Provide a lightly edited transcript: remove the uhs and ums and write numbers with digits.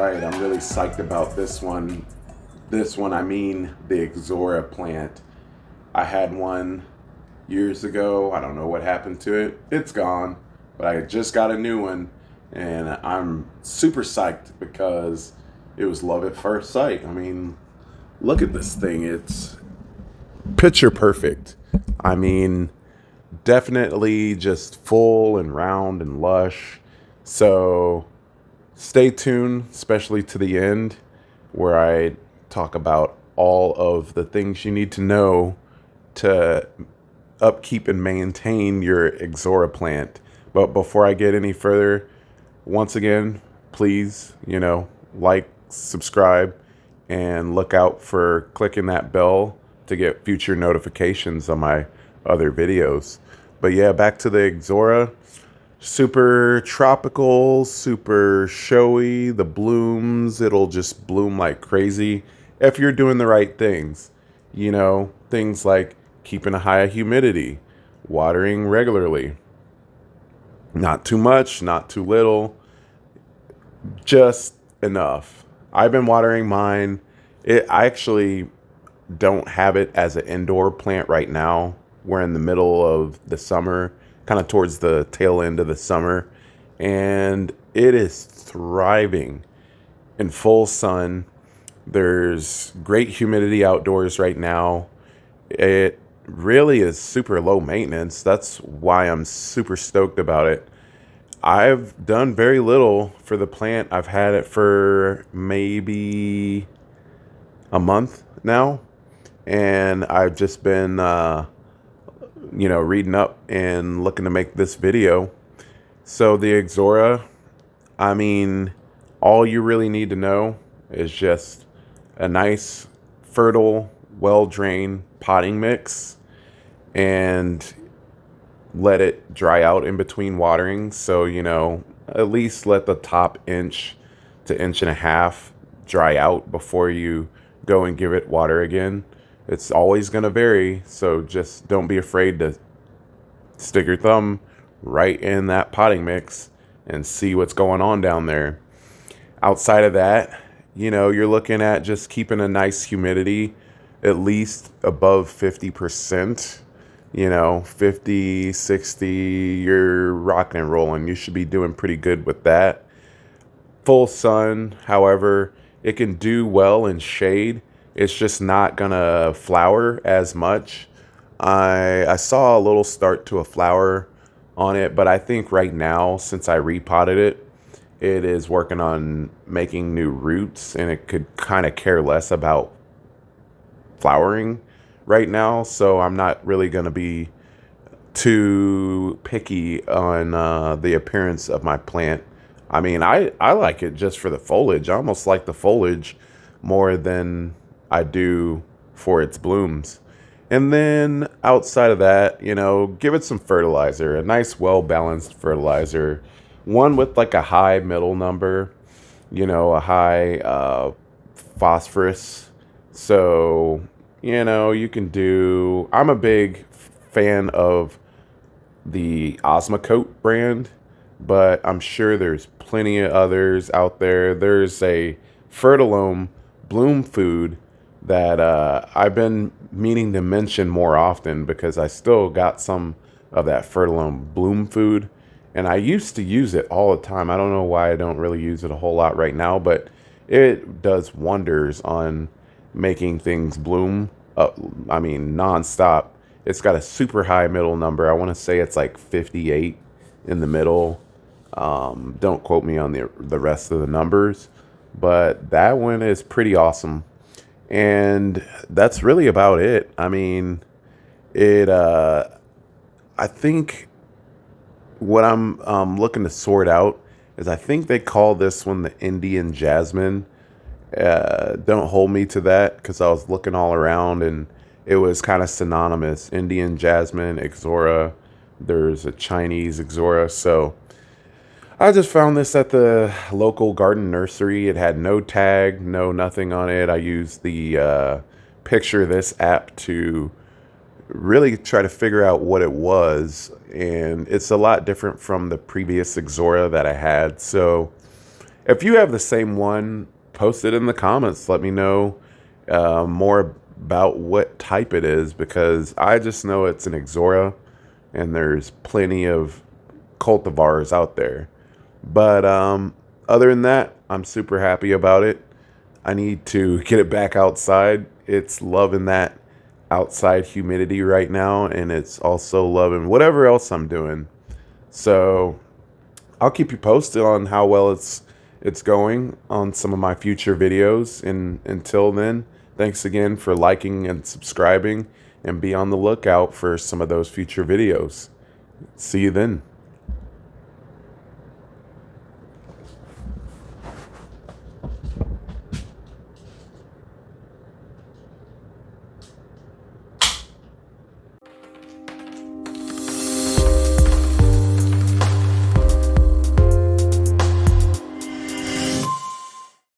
right, I'm really psyched about this one. This one, I mean the Ixora plant. I had one years ago. I don't know what happened to it. It's gone. But I just got a new one, and I'm super psyched because it was love at first sight. I mean, look at this thing. It's picture perfect. I mean, definitely just full and round and lush. So stay tuned, especially to the end, where I talk about all of the things you need to know to upkeep and maintain your Ixora plant. But before I get any further, once again, please, like, subscribe, and look out for clicking that bell to get future notifications on my other videos. But yeah, back to the Ixora. Super tropical, super showy. The blooms, it'll just bloom like crazy if you're doing the right things. Things like keeping a high humidity, watering regularly. Not too much, not too little, just enough. I've been watering mine. I actually don't have it as an indoor plant right now. We're in the middle of the summer, kind of towards the tail end of the summer, and it is thriving in full sun. There's great humidity outdoors right now. It really is super low maintenance. That's why I'm super stoked about it. I've done very little for the plant. I've had it for maybe a month now, and I've just been reading up and looking to make this video. So the Ixora, I mean, all you really need to know is just a nice, fertile, well-drained potting mix, and let it dry out in between watering. So, at least let the top inch to inch and a half dry out before you go and give it water again. It's always going to vary, so just don't be afraid to stick your thumb right in that potting mix and see what's going on down there. Outside of that, you're looking at just keeping a nice humidity, at least above 50%. 50, 60, you're rocking and rolling. You should be doing pretty good with that. Full sun, however, it can do well in shade. It's just not gonna flower as much. I saw a little start to a flower on it, but I think right now, since I repotted it, it is working on making new roots, and it could kind of care less about flowering right now. So I'm not really going to be too picky on the appearance of my plant. I mean, I like it just for the foliage. I almost like the foliage more than I do for its blooms. And then outside of that, give it some fertilizer, a nice, well-balanced fertilizer, one with like a high middle number, a high phosphorus. So, you can do, I'm a big fan of the Osmocote brand, but I'm sure there's plenty of others out there. There's a Fertilome bloom food that I've been meaning to mention more often because I still got some of that Fertilome bloom food, and I used to use it all the time. I don't know why I don't really use it a whole lot right now, but it does wonders on making things bloom. Nonstop. It's got a super high middle number. I want to say it's like 58 in the middle. Don't quote me on the rest of the numbers, but that one is pretty awesome. And that's really about it. I mean, I think what I'm looking to sort out is, I think they call this one the Indian Jasmine. Don't hold me to that, because I was looking all around and it was kind of synonymous. Indian Jasmine, Ixora. There's a Chinese Ixora. So I just found this at the local garden nursery. It had no tag, no nothing on it. I used the Picture This app to really try to figure out what it was. And it's a lot different from the previous Ixora that I had. So If you have the same one, post it in the comments. Let me know more about what type it is, because I just know it's an Ixora, and there's plenty of cultivars out there. But other than that, I'm super happy about it. I need to get it back outside. It's loving that outside humidity right now, and it's also loving whatever else I'm doing. So I'll keep you posted on how well it's going on some of my future videos. And until then, thanks again for liking and subscribing, and be on the lookout for some of those future videos. See you then.